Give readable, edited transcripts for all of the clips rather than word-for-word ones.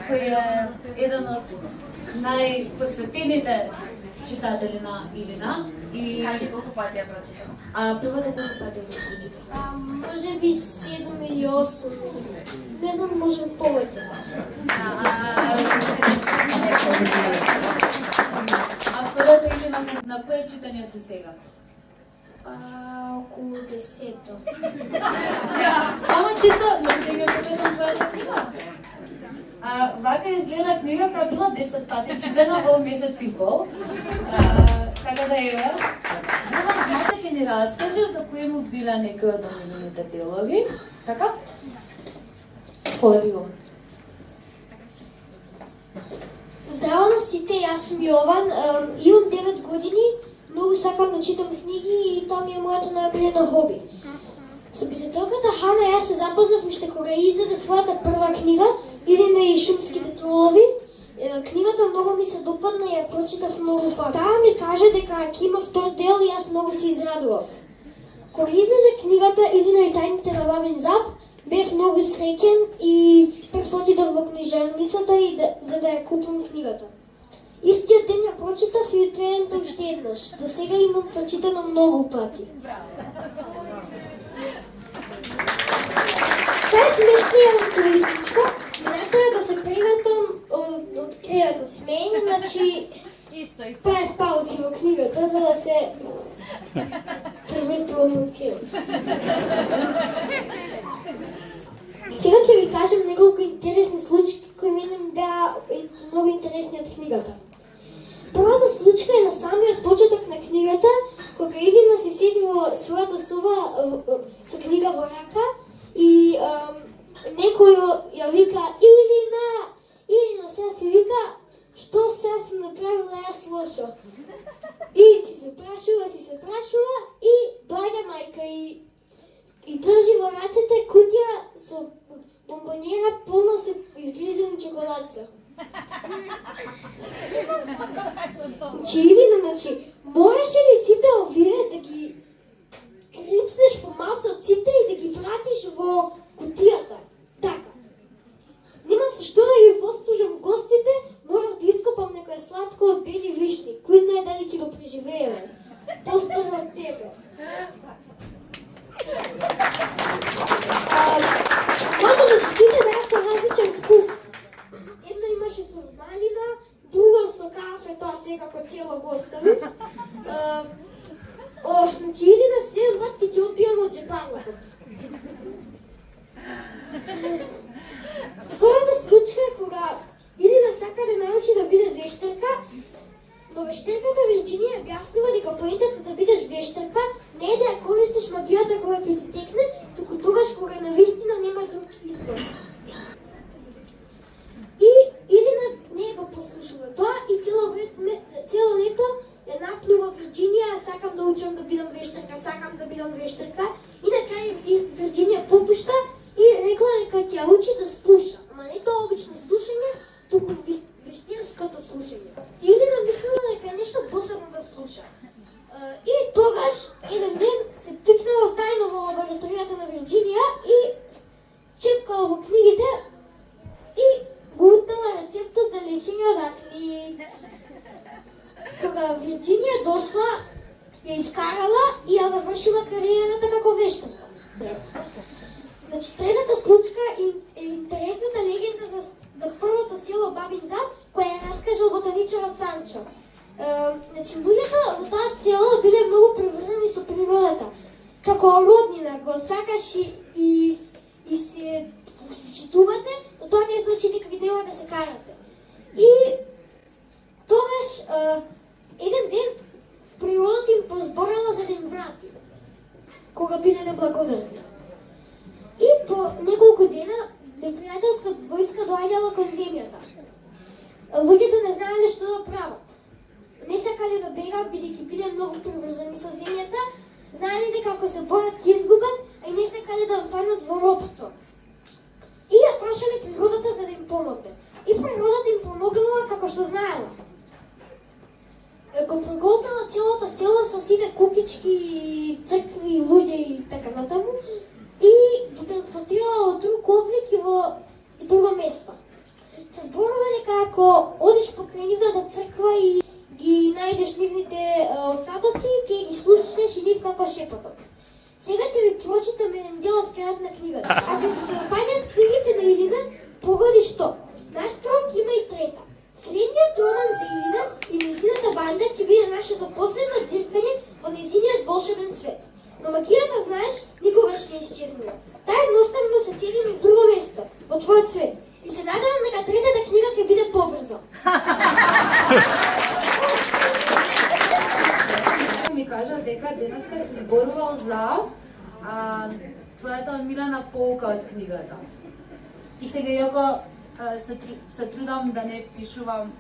кој е еден од најпосветените читатели на Илина. И кажи колку пати ја прочитав? Првата колку пати ја прочитав? Може би 7 или 8. Не знам, може повеќе. Втората Илина на кое читање се сега? Околу 10. Само чисто, може да ми покажам твојата книга? Вака изгледа книга која била 10 пати читана во месец и пол. Така да еве. Маце ќе ни раскаже за кои му била некои од омилените делови. Така? Полио. Здраво на сите, јас сум Јован, имам 9 години, многу сакам да читам книги и тоа ми е моето најомилено хоби. Со писателката Хана јас се запознав уште кога издаде својата прва книга, Илина и шумските тролови. Книгата многу ми се допадна и ја прочитав многу пати. Таа ми кажа дека ќе има втор дел и јас многу се израдував. Кога излезе книгата Илина и тајните на Бабин Зап, бев многу среќен и прв отидов во книжарницата за да ја купам книгата. Истиот ден ја прочитав и утредента уште еднаш. До сега имам прочитано многу пати. Таа е смешна и авантуристичка. Минатоа да се превртам од креатот смеење, значи правев паузи во книгата за да се превртувам во креат. Сега ќе ви кажам неколку интересни случаи кои мене беа многу интересни од книгата. Првата случка е на самиот почеток на книгата, кога Илина се седи во својата соба со книга во рака и некој ја вика Илина сега си вика, што сега сум направила јас лошо. И си се прашува и доаѓа мајка и држи во рацете кутија со бомбонjera полно се изгризени чоколадца. Илина, мораше ли сите овие да ги крицнеш помалку од сите и да ги вратиш во кутијата? Така. Немам што да ги послужам гостите, морав да ископам некој сладко од бели вишни. Кој знае дали ќе го преживееме? Постарно од тебе. Мама, сите беа со различен вкус. Едно имаше со малина, друго со кафе, тоа секако цело го оставив. Илина следен пат ќе ти одбијам од джепарлокот. Втората случка е кога Илина сака да научи да биде вештарка, но вештарката Вирџинија објаснува дека поентата да бидеш вештарка не е да ја користиш магијата кога ќе ти текне, туку тогаш кога навистина нема друг избор. И Илина не го послушува тоа и цело лето ја напнува Вирџинија, сакам да учам да бидам вештарка, и на крај Вирџинија попушта и рекла дека ќе ја учи да слуша, ама не тоа обично слушање, туку вештарското слушање. Илина мислела дека е нешто досадно да слуша. И тогаш еден ден се пикнала тајно во лабораторијата на Вирџинија и чепкала во книгите и го утнала рецептот за лечење од акни. Кога Вирџинија дошла, ја искарала и ја завршила кариерата како вештарка. Значи, третата случка е интересната легенда за првото село Бабин Зап, која ја раскажал ботаничарот Санчо. Значи, луѓето во тоа село биле многу приврзани со природата. Како роднина го сакаш и се читувате, но тоа не значи дека ви нема да се карате. И тогаш еден ден природата им позборала за да им врати, кога биле неблагодарни. И по неколку дена непријателска војска доаѓала кон земјата. Луѓето не знаеле што да прават. Не сакале да бегаат, бидејќи биле многу приврзани со земјата, знаеле дека ако се борат ќе изгубат, а и не сакале да впаднат во робство. И ја прашале природата за да им помогне. И природата им помогнала како што знаела. Го проголтала целото село со сите кукички, цркви, луѓе и така натаму и ги транспортирала во друг облик и во друго место. потоа и ги најдеш нивните остатоци и ќе ги слушнеш и нив како шепотот. Сега ќе ви прочитам еден дел од крајот на книгата. Ако ти се допаѓаат книгите на Илина, погоди што. Наскоро ќе има и трета. Следниот роман за Илина и незината банда ќе биде нашето последно ѕиркање во незиниот волшебен свет. Но магијата, знаеш, никогаш не исчезнува. Таа едноставно се седи на друго место, во твојот свет. И се надевам дека третата книга ќе биде побрзо. Ми кажа дека денеска се зборувал за твојата омилена полка од книгата. И сега иако се трудам да не пишувам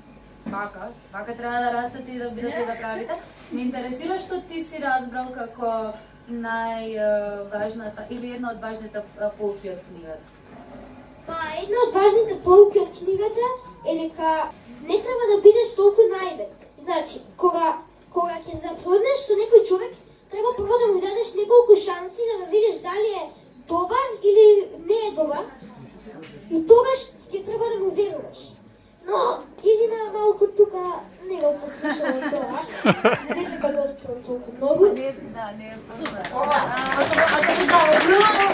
вака треба да растете и да бидете да правите, ме интересира што ти си разбрал како најважната или една од важните полки од книгата. Па, една од важните полки од книгата е дека не треба да бидеш толку наивен. Значи, кога ќе заподнеш со некој човек, треба прво да му дадеш неколку шанси за да видиш дали е добар или не е добар. И тогаш ќе треба да му веруваш. Но Илина малку тука не го послушала тоа. Не се да откривам толку многу. Не е позна. Ако да, Илона,